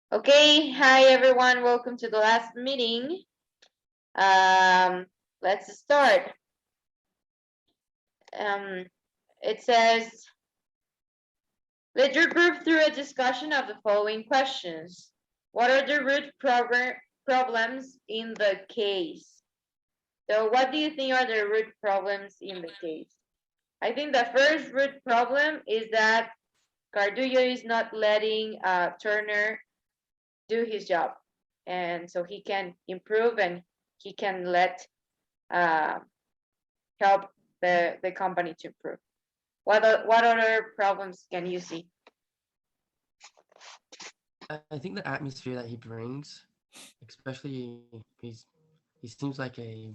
Okay, hi everyone. Welcome to the last meeting. Let's start. It says, let your group through a discussion of the following questions. What are the root problems in the case? So what do you think are the root problems in the case? I think the first root problem is that Cardullo is not letting Turner do his job. And so he can improve and he can let help the company to improve. What other problems can you see? I think the atmosphere that he brings, especially he seems like a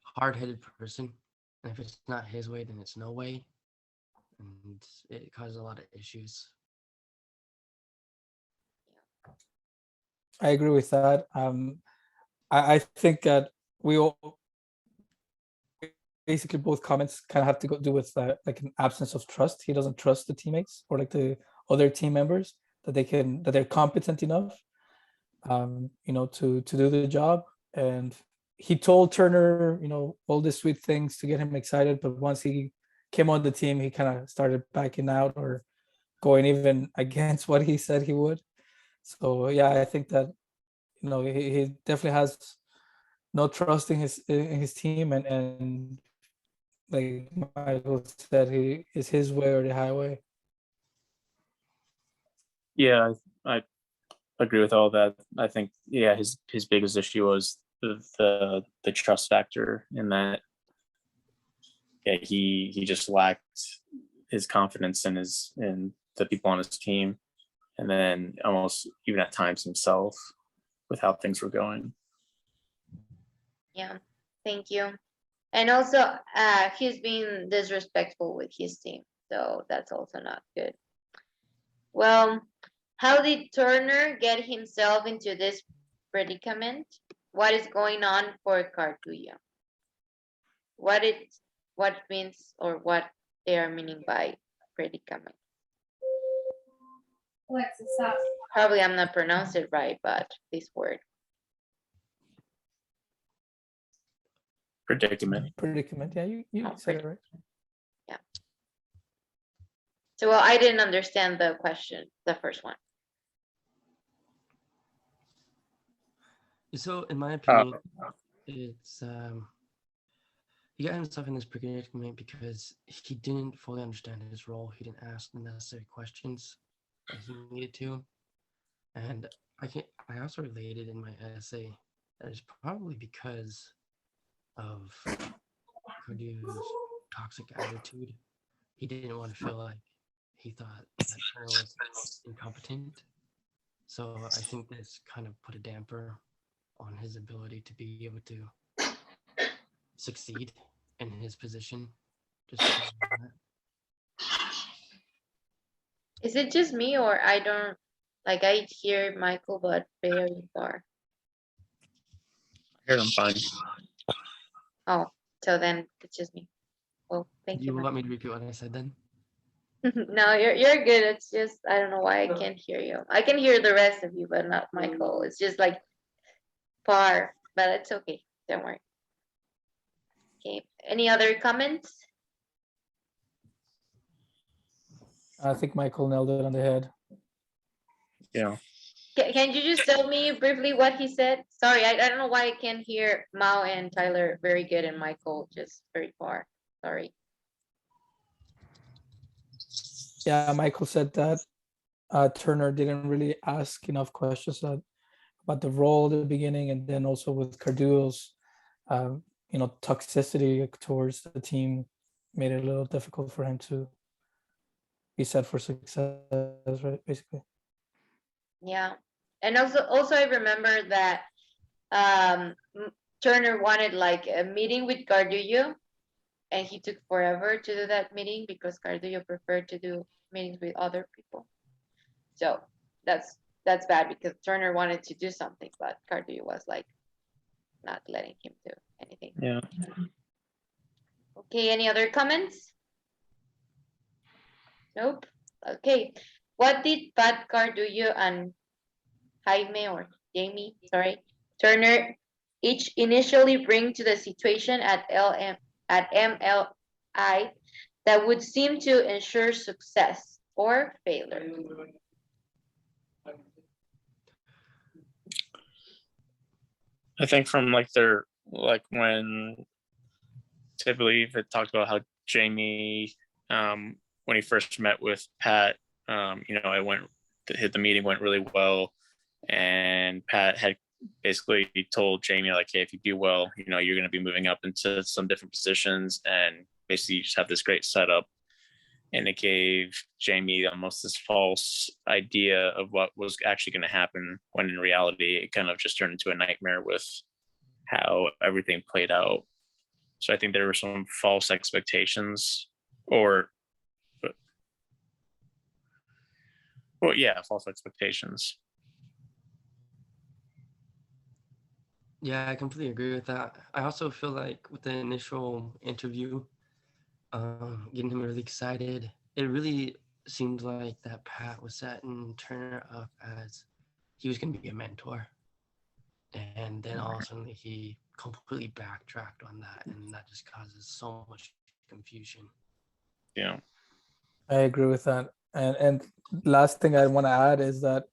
hard-headed person, and if it's not his way, then it's no way, and it causes a lot of issues. I agree with that. I think that we all basically both comments kind of have to do with like an absence of trust. He doesn't trust the teammates or like the other team members that they're competent enough, to do the job. And he told Turner, all the sweet things to get him excited, but once he came on the team, he kind of started backing out or going even against what he said he would. So yeah, I think that he definitely has no trust in his team, and like Michael said, he is his way or the highway. Yeah, I agree with all that. I think his biggest issue was the trust factor in that. Yeah, he just lacked his confidence in the people on his team, and then almost even at times himself with how things were going. Yeah, thank you. And also, he's being disrespectful with his team, so that's also not good. Well, how did Turner get himself into this predicament? What is going on for Cardullo? What means or what they are meaning by predicament? Alexa, stop. Probably I'm not pronouncing it right, but this word. Predicament. Yeah, you said it right. Yeah. So, well, I didn't understand the question, the first one. So, in my opinion, it's he got himself in this predicament because he didn't fully understand his role. He didn't ask the necessary questions that he needed to, and I also related in my essay that it's probably because of Cardullo's toxic attitude. He didn't want to feel like he thought that Turner was incompetent. So I think this kind of put a damper on his ability to be able to succeed in his position. Just Is it just me or I don't like I hear Michael but very far? I heard him fine. Oh, so then it's just me. Well, thank you. You want me to repeat what I said then? No, you're good. It's just I don't know why I can't hear you. I can hear the rest of you, but not Michael. It's just like far, but it's okay. Don't worry. Okay. Any other comments? I think Michael nailed it on the head. Yeah. Can you just tell me briefly what he said? Sorry, I don't know why I can't hear Mao and Tyler very good and Michael just very far. Sorry. Yeah, Michael said that Turner didn't really ask enough questions about the role at the beginning, and then also with Cardullo's, toxicity towards the team made it a little difficult for him to be set for success, right? Basically. Yeah, and also I remember that Turner wanted like a meeting with Cardullo, and he took forever to do that meeting because Cardullo preferred to do meetings with other people. So that's bad because Turner wanted to do something, but Cardullo was like not letting him do anything. Yeah. Okay, any other comments? Nope. Okay. What did Pat Cardullo and Jaime or Jamie, sorry, Turner each initially bring to the situation at MLI that would seem to ensure success or failure? I think from like their like when typically it talked about how Jamie when he first met with Pat, the meeting went really well, and Pat had basically told Jamie like, hey, if you do well, you're going to be moving up into some different positions, and basically you just have this great setup. And it gave Jamie almost this false idea of what was actually going to happen, when in reality it kind of just turned into a nightmare with how everything played out. So I think there were some false expectations, false expectations. Yeah, I completely agree with that. I also feel like with the initial interview, getting him really excited, it really seemed like that Pat was setting Turner up as he was going to be a mentor. And then all of a sudden he completely backtracked on that, and that just causes so much confusion. Yeah. I agree with that. And last thing I want to add is that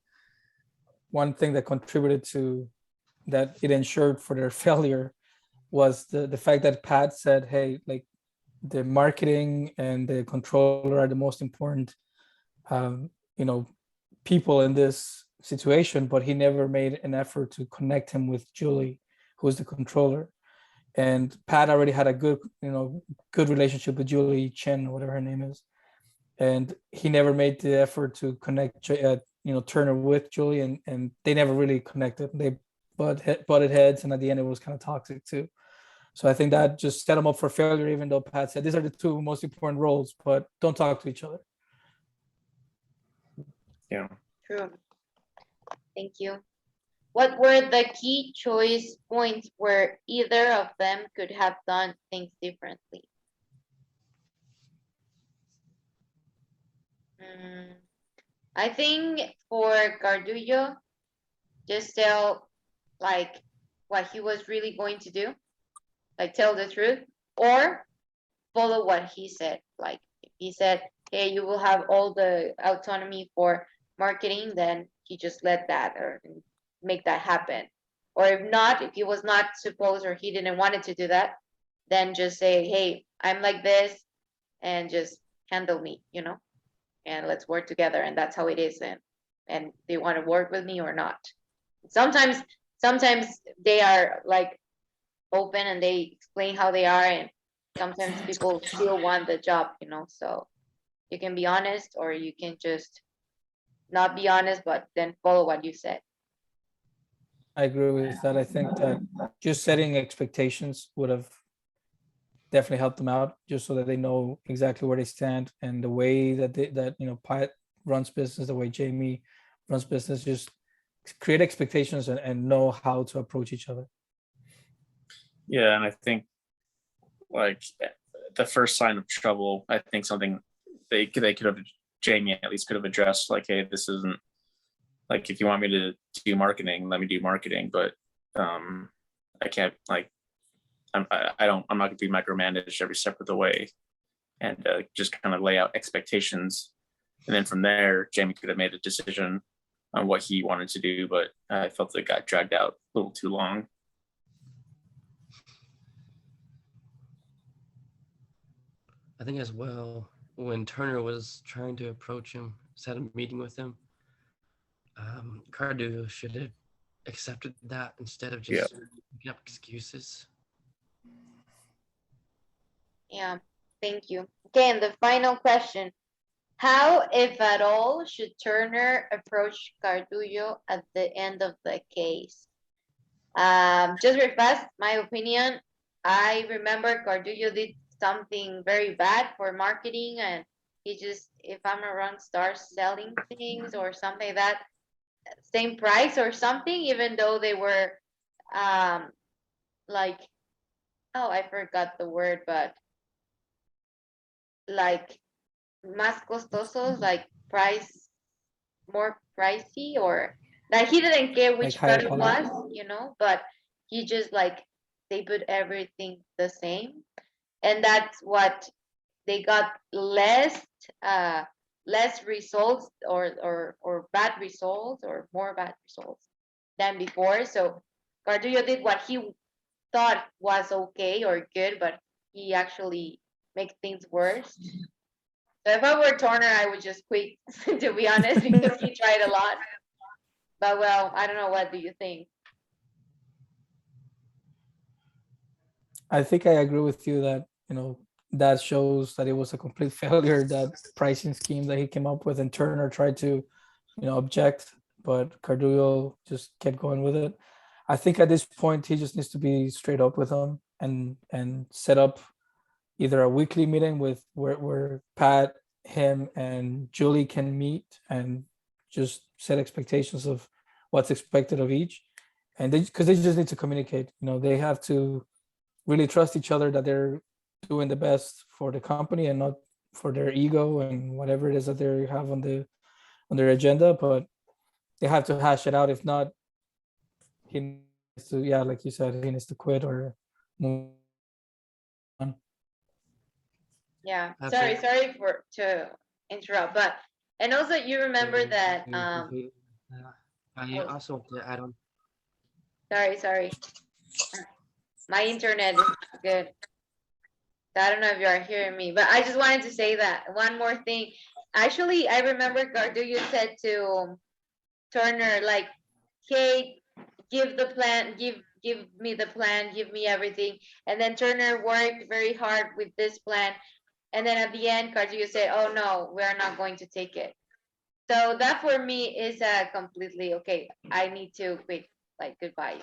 one thing that contributed to that it ensured for their failure was the fact that Pat said, hey, like the marketing and the controller are the most important people in this situation, but he never made an effort to connect him with Julie, who's the controller. And Pat already had a good relationship with Julie Chen, whatever her name is, and he never made the effort to connect Turner with Julie, and they never really connected. They butted heads, and at the end it was kind of toxic too. So I think that just set them up for failure, even though Pat said these are the two most important roles, but don't talk to each other. Yeah. True. Thank you. What were the key choice points where either of them could have done things differently? I think for Gardullo, just tell like what he was really going to do, like tell the truth, or follow what he said. Like if he said, hey, you will have all the autonomy for marketing, then he just let that or make that happen. Or if not, if he was not supposed or he didn't want it to do that, then just say, hey, I'm like this, and just handle me, and let's work together. And that's how it is. And they want to work with me or not. Sometimes they are like open and they explain how they are, and sometimes people still want the job, so you can be honest or you can just not be honest, but then follow what you said. I agree with that. I think that just setting expectations would have definitely helped them out, just so that they know exactly where they stand, and the way that Pat runs business, the way Jamie runs business, just create expectations and know how to approach each other. Yeah, and I think like the first sign of trouble, I think something they could have, Jamie at least could have addressed, like, hey, this isn't like, if you want me to do marketing, let me do marketing, but I can't, like, I'm not going to be micromanaged every step of the way, and just kind of lay out expectations, and then from there Jamie could have made a decision on what he wanted to do, but I felt it got dragged out a little too long. I think as well, when Turner was trying to approach him, set a meeting with him, Gardullo should have accepted that instead of just making up excuses. Yeah, thank you. Okay, and the final question. How, if at all, should Turner approach Gardullo at the end of the case? Just very fast, my opinion, I remember Gardullo did something very bad for marketing, and he just, if I'm not wrong, starts selling things or something like that, same price or something, even though they were like, oh, I forgot the word, but like más costosos, like price more pricey, or Like he didn't care which Like higher cut it quality. was, you know, but he just like they put everything the same. And that's what they got less results or bad results or more bad results than before. So Cardullo did what he thought was okay or good, but he actually makes things worse. So if I were Turner, I would just quit, to be honest, because he tried a lot. But well, I don't know. What do you think? I think I agree with you that, that shows that it was a complete failure, that pricing scheme that he came up with, and Turner tried to, object, but Cardullo just kept going with it. I think at this point he just needs to be straight up with him and set up either a weekly meeting with where Pat, him, and Julie can meet and just set expectations of what's expected of each. And because they just need to communicate, they have to really trust each other that they're doing the best for the company and not for their ego and whatever it is that they have on their agenda. But they have to hash it out. If not, he needs to, yeah, like you said, he needs to quit or move on. Yeah. Absolutely. Sorry to interrupt, but and also you remember that I also want to add on. sorry. My internet is not good. I don't know if you are hearing me, but I just wanted to say that one more thing. Actually, I remember Cardullo said to Turner, like, hey, give the plan, give me the plan, give me everything. And then Turner worked very hard with this plan. And then at the end, Cardullo said, oh no, we are not going to take it. So that for me is completely okay. I need to quit, like goodbye,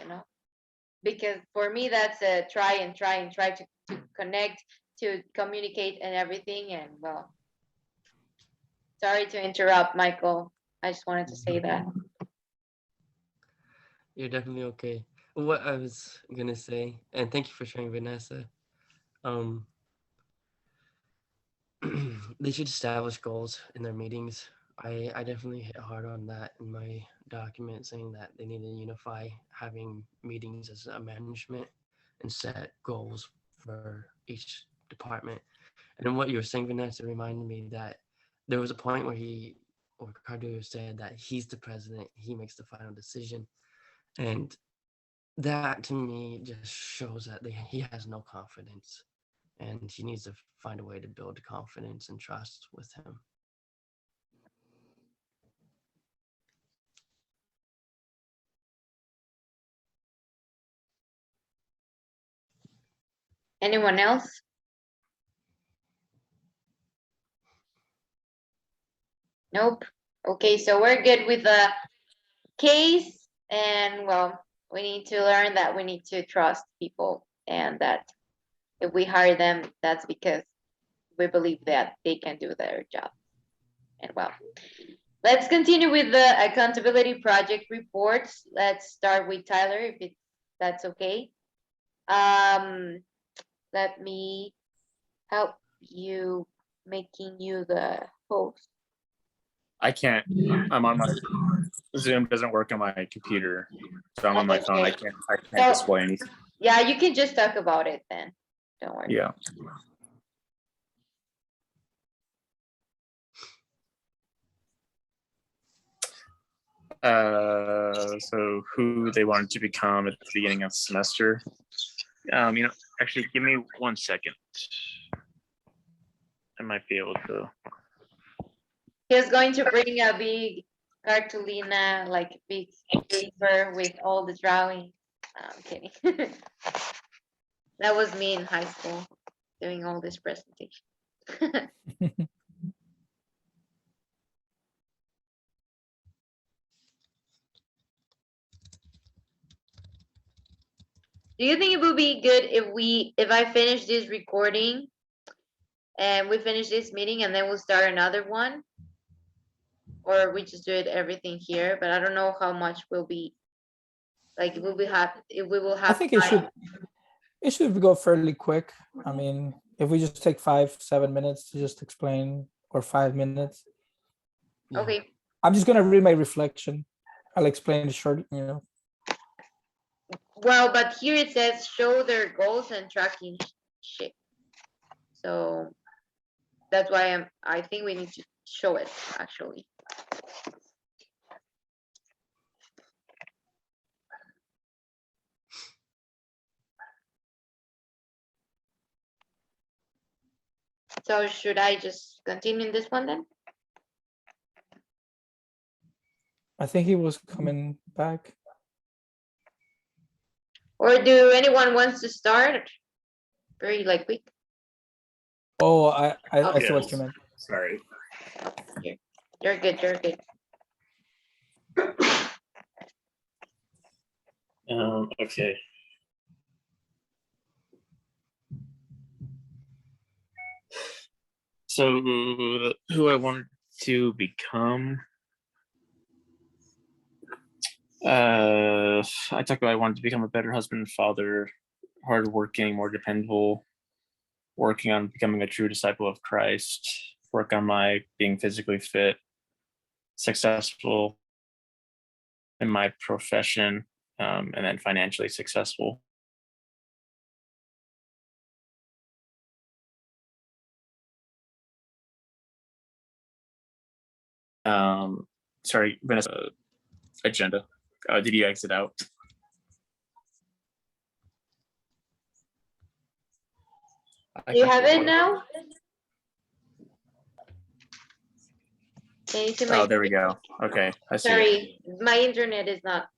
because for me that's a try and try to connect, to communicate and everything. And well, sorry to interrupt, Michael. I just wanted to say that. You're definitely okay. What I was gonna say, and thank you for sharing, Vanessa. Um, they should establish goals in their meetings. I definitely hit hard on that in my document, saying that they need to unify having meetings as a management and set goals for each department. And then what you were saying, Vanessa, reminded me that there was a point where Cardullo said that he's the president, he makes the final decision. And that to me just shows that he has no confidence, and he needs to find a way to build confidence and trust with him. Anyone else? Nope. Okay, so we're good with the case. And well, we need to learn that we need to trust people, and that if we hire them, that's because we believe that they can do their job. And well, let's continue with the accountability project reports. Let's start with Tyler, if that's okay. Let me help you, making you the host. I can't. I'm on my Zoom doesn't work on my computer, so I'm on my phone. I can't So- display anything. Yeah, you can just talk about it then. Don't worry. Yeah. So who they wanted to become at the beginning of the semester. Actually, give me 1 second. I might be able to. He's going to bring a big cartolina, like big paper with all the drawings. No, I'm kidding. That was me in high school doing all this presentation. Do you think it would be good if I finish this recording and we finish this meeting and then we'll start another one? Or we just do it everything here, but I don't know how much will be, like, will we have, if we will have. I think it should go fairly quick. I mean, if we just take 5-7 minutes to just explain, or 5 minutes. Yeah. Okay, I'm just gonna read my reflection I'll explain short, you know. Well, but here it says show their goals and tracking shit. So that's why I think we need to show it actually. So should I just continue in this one then? I think he was coming back. Or do anyone wants to start? Very like quick. Oh, I see what Yes. you meant. Sorry. You're good, you're good. Okay. So who I wanted to become. I talked about I wanted to become a better husband and father, hardworking, more dependable, working on becoming a true disciple of Christ, work on my being physically fit, successful in my profession, and then financially successful. Sorry, Vanessa, agenda. Did you exit out? Do you have it now? Can you see my? Oh, there we go. Okay, I see it. Sorry, my internet is not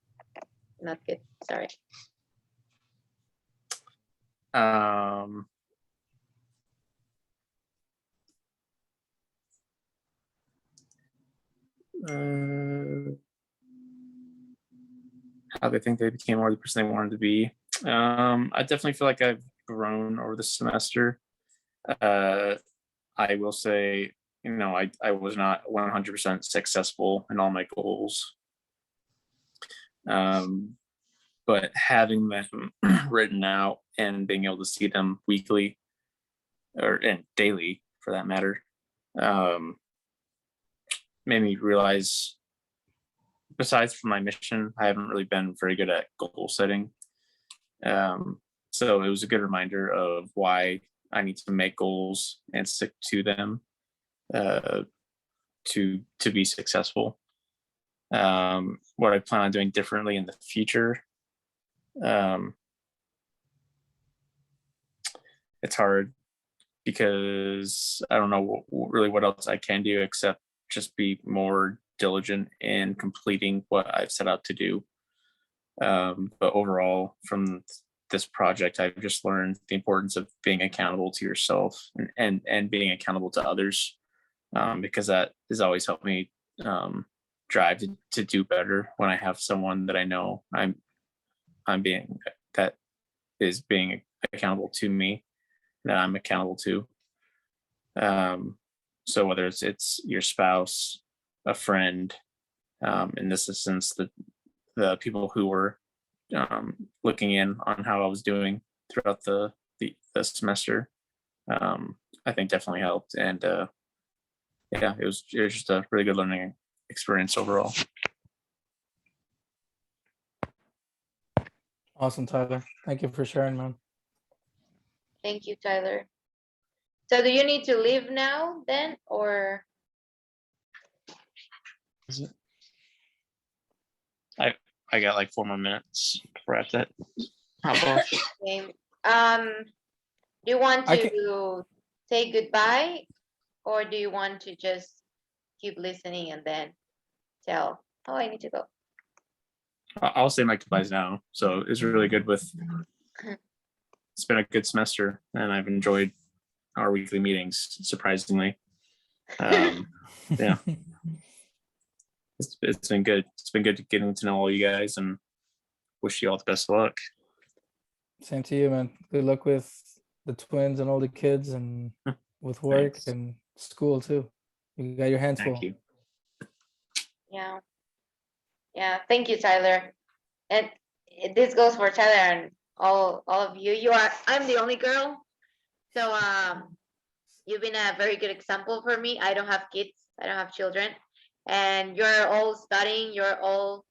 good. Sorry. How they think they became more the person they wanted to be. I definitely feel like I've grown over the semester. I will say, I was not 100% successful in all my goals. But having them written out and being able to see them weekly and daily for that matter, made me realize, besides from my mission, I haven't really been very good at goal setting. So it was a good reminder of why I need to make goals and stick to them to be successful. What I plan on doing differently in the future. It's hard because I don't know really what else I can do except just be more diligent in completing what I've set out to do. But overall, from this project, I've just learned the importance of being accountable to yourself and being accountable to others, because that has always helped me drive to do better when I have someone that I know that is being accountable to me, that I'm accountable to. So whether it's your spouse, a friend, in this instance, the people who were looking in on how I was doing throughout the semester, I think definitely helped. And yeah, it was just a really good learning experience overall. Awesome, Tyler. Thank you for sharing, man. Thank you, Tyler. So do you need to leave now then, or? I got like 4 more minutes before I have to hop off. Okay. Do you want I to say goodbye, or do you want to just keep listening and then tell, oh, I need to go? I'll say my goodbyes now. So it's really good it's been a good semester and I've enjoyed our weekly meetings, surprisingly. Yeah. It's been good. It's been good getting to know all you guys and wish you all the best of luck. Same to you, man. Good luck with the twins and all the kids and with work Thanks. and school too. You got your hands full. Thank you. Yeah. Yeah, thank you, Tyler. And this goes for Tyler and all of you. I'm the only girl. So you've been a very good example for me. I don't have kids, I don't have children. And you're all studying, you're all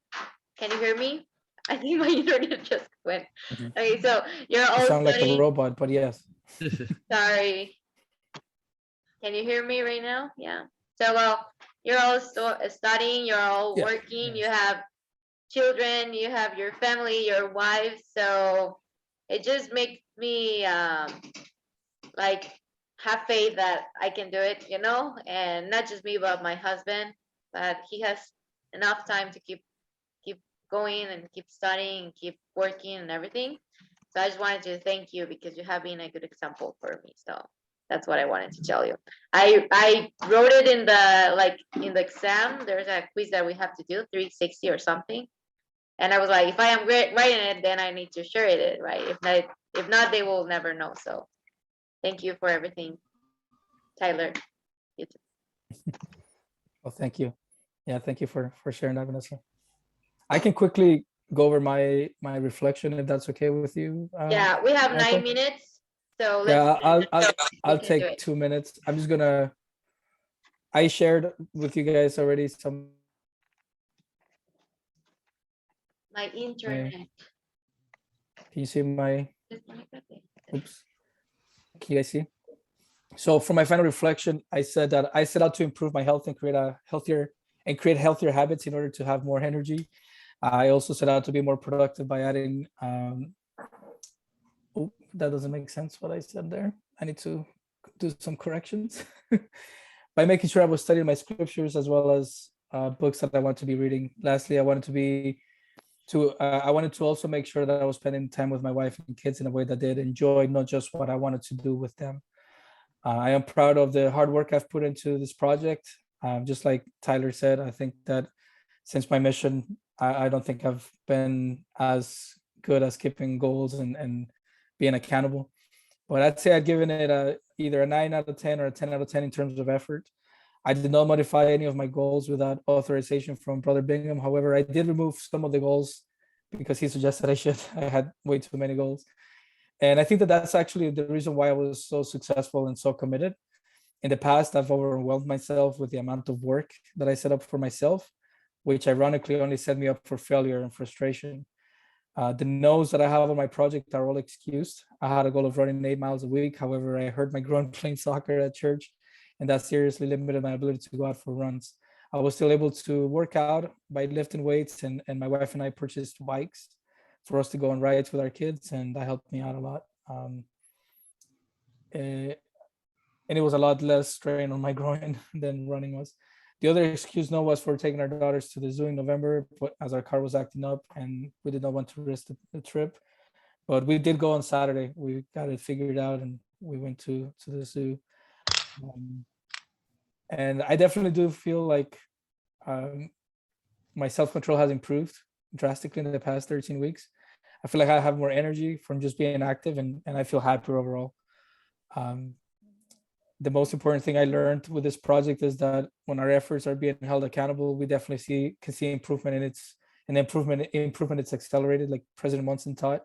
Can you hear me? I think my internet just went. Mhm. Okay, so you're You all sound like a studying. robot, but yes. Sorry. Can you hear me right now? Yeah. So, well, you're all studying, you're all Yeah, working, you yes. have children, you have your family, your wife. So it just makes me like have faith that I can do it, and not just me, but my husband, that he has enough time to keep going and keep studying and keep working and everything. So I just wanted to thank you because you have been a good example for me. So that's what I wanted to tell you. I wrote it in the exam. There's a quiz that we have to do, 360 or something. And I was like, if I am writing it, then I need to share it, right? If not, they will never know. So thank you for everything, Tyler. You too. Well, thank you. Yeah, thank you for sharing that, Vanessa. I can quickly go over my reflection if that's okay with you. Yeah, we have Michael? 9 minutes. So Yeah, let's I'll we can do take it. 2 minutes. I'm just gonna. I shared with you guys already some. My internet. Can you see my? Oops. Can you guys see? So for my final reflection, I said that I set out to improve my health and create healthier habits in order to have more energy. I also set out to be more productive by adding. Oh, that doesn't make sense what I said there. I need to do some corrections. By making sure I was studying my scriptures as well as books that I want to be reading. Lastly, I wanted to also make sure that I was spending time with my wife and kids in a way that they'd enjoy, not just what I wanted to do with them. I am proud of the hard work I've put into this project. Just like Tyler said, I think that since my mission, I don't think I've been as good as keeping goals and being accountable. But I'd say I'd given it either a 9 out of 10 or a 10 out of 10 in terms of effort. I did not modify any of my goals without authorization from Brother Bingham. However, I did remove some of the goals because he suggested I should. I had way too many goals. And I think that that's actually the reason why I was so successful and so committed. In the past, I've overwhelmed myself with the amount of work that I set up for myself, which ironically only set me up for failure and frustration. The no's that I have on my project are all excused. I had a goal of running 8 miles a week. However, I hurt my groin playing soccer at church, and that seriously limited my ability to go out for runs. I was still able to work out by lifting weights, and my wife and I purchased bikes for us to go on rides with our kids, and that helped me out a lot. And it was a lot less strain on my groin than running was. The other excuse no was for taking our daughters to the zoo in November, but as our car was acting up and we did not want to risk the trip. But we did go on Saturday. We got it figured out and we went to the zoo. And I definitely do feel like my self-control has improved drastically in the past 13 weeks. I feel like I have more energy from just being active and I feel happier overall. The most important thing I learned with this project is that when our efforts are being held accountable, we definitely can see improvement, and it's an improvement it's accelerated, like President Munson taught.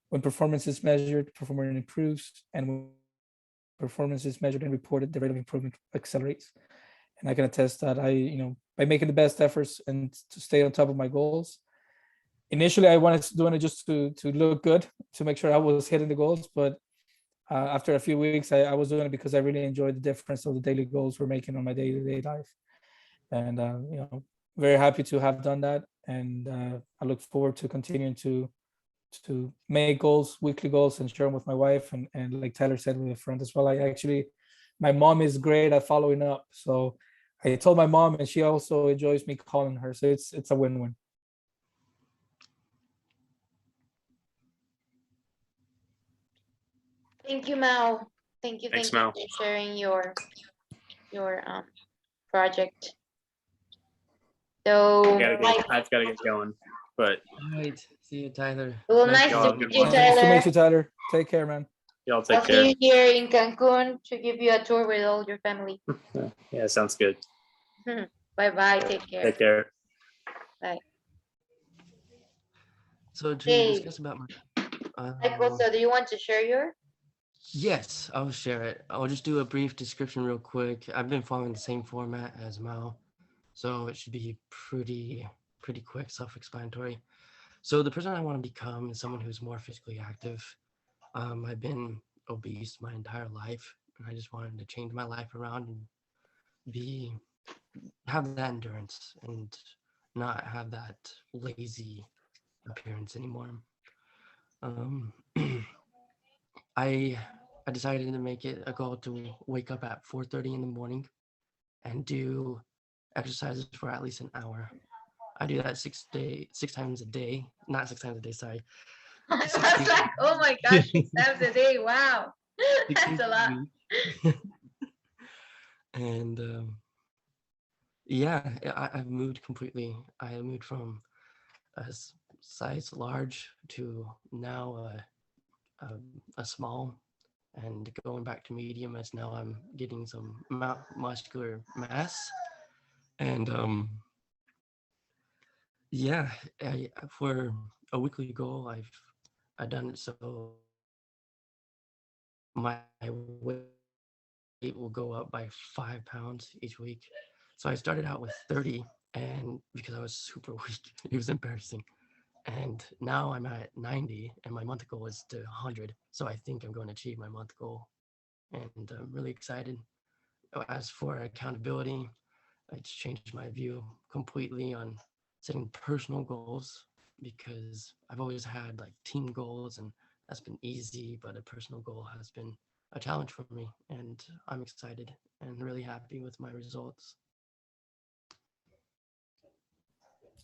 When performance is measured, performance improves, and when performance is measured and reported, the rate of improvement accelerates. And I can attest that by making the best efforts and to stay on top of my goals. Initially, I wanted to do it just to look good, to make sure I was hitting the goals, but after a few weeks, I was doing it because I really enjoyed the difference of the daily goals we're making on my day-to-day life. And, very happy to have done that. And I look forward to continuing to make goals, weekly goals, and share them with my wife. And like Tyler said, with a friend as well. My mom is great at following up. So I told my mom and she also enjoys me calling her. So it's a win-win. Thank you, Mal. Thank you Thanks, for Mal. sharing your project. So I've got to get going, but All right. See you, Tyler. well, Nice nice y'all to have a meet good you, one. Nice to Tyler. meet you, Tyler. Take care, man. y'all I'll take care. see you here in Cancun to give you a tour with all your family. Yeah, sounds good. Bye-bye. Take care. Take care. Bye. So to Hey. discuss about my, Michael, so do you want to share your? yes, I'll share it. I'll just do a brief description real quick. I've been following the same format as Mal, so it should be pretty pretty quick, self-explanatory. So the person I want to become is someone who's more physically active. I've been obese my entire life, and I just wanted to change my life around and have that endurance and not have that lazy appearance anymore. Um, I decided to make it a goal to wake up at 4:30 in the morning and do exercises for at least an hour. I do that 6 times a day, not 6 times a day, sorry. I was 6 days like, oh my gosh, 6 times a day. Wow. 6 That's days a lot. week. And yeah, I've moved completely. I moved from a size large to now a small, and going back to medium as now I'm getting some muscular mass. And yeah, for a weekly goal, I've done it so my weight will go up by 5 pounds each week. So I started out with 30, and because I was super weak, it was embarrassing. And now I'm at 90, and my month goal is to 100. So I think I'm going to achieve my month goal, and I'm really excited. As for accountability, it's changed my view completely on setting personal goals, because I've always had like team goals, and that's been easy, but a personal goal has been a challenge for me, and I'm excited and really happy with my results.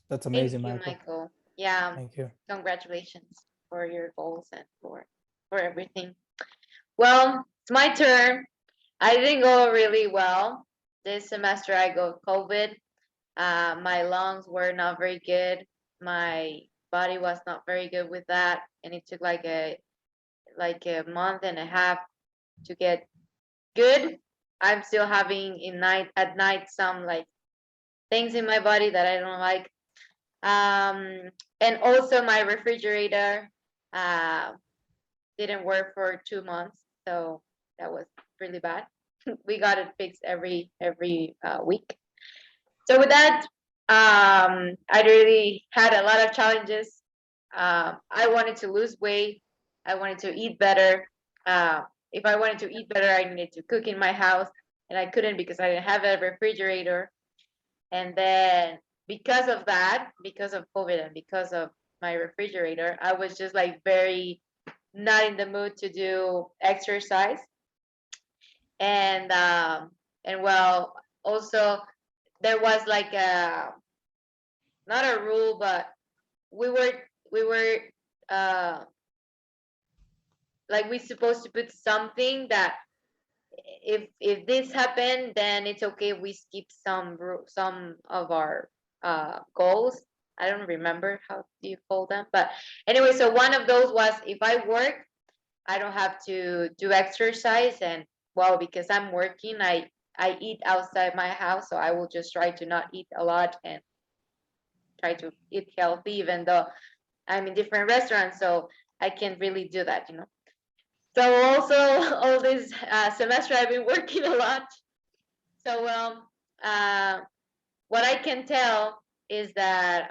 That's Thank amazing, you, Michael. Michael. Yeah, Thank you. congratulations for your goals and for everything. Well, it's my turn. I didn't go really well this semester. I got COVID. My lungs were not very good. My body was not very good with that, and it took like a month and a half to get good. I'm still having at night some like things in my body that I don't like. And also my refrigerator didn't work for 2 months, so that was really bad. We got it fixed every week. So with that, I really had a lot of challenges. I wanted to lose weight. I wanted to eat better. If I wanted to eat better, I needed to cook in my house, and I couldn't because I didn't have a refrigerator. And then because of that, because of COVID and because of my refrigerator, I was just like very not in the mood to do exercise. And well, also there was like a not a rule, but we were uh like we supposed to put something that if this happened, then it's okay if we skip some of our goals. I don't remember how do you call them, but anyway, so one of those was if I work, I don't have to do exercise. And well, because I'm working, I eat outside my house, so I will just try to not eat a lot and try to eat healthy, even though I'm in different restaurants, so I can't really do that, you know. So also all this semester I've been working a lot. So what I can tell is that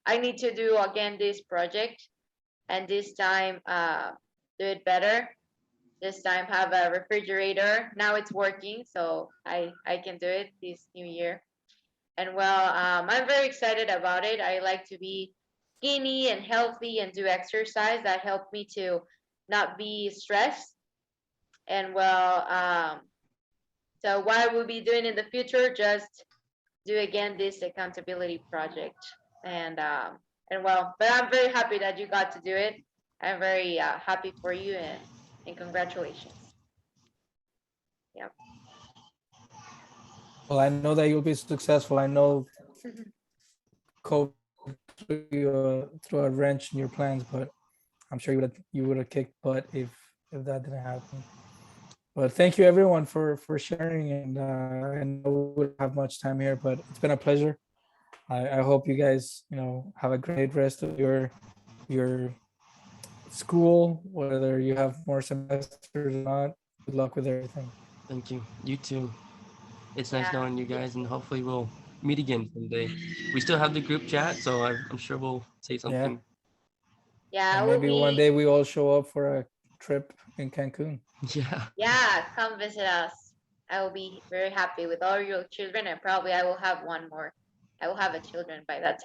I need to do again this project, and this time do it better. This time have a refrigerator. Now it's working, so I can do it this new year. And well, I'm very excited about it. I like to be skinny and healthy and do exercise. That helped me to not be stressed. And well, so what I will be doing in the future, just do again this accountability project. And well, but I'm very happy that you got to do it. I'm very happy for you, and congratulations. Yeah. Well, I know that you'll be successful. I know COVID threw a wrench in your plans, but I'm sure you would have kicked butt if that didn't happen. But thank you everyone for sharing, and I know we don't have much time here, but it's been a pleasure. I hope you guys have a great rest of your school, whether you have more semesters or not. Good luck with everything. Thank you. You too. It's nice Yeah. knowing you guys, and hopefully we'll meet again someday. We still have the group chat, so I'm sure we'll say something. Yeah, And we'll maybe one be, day we all show up for a trip in Cancun. Yeah. yeah, come visit us. I will be very happy with all your children, and probably I will have one more. I will have a children by that time.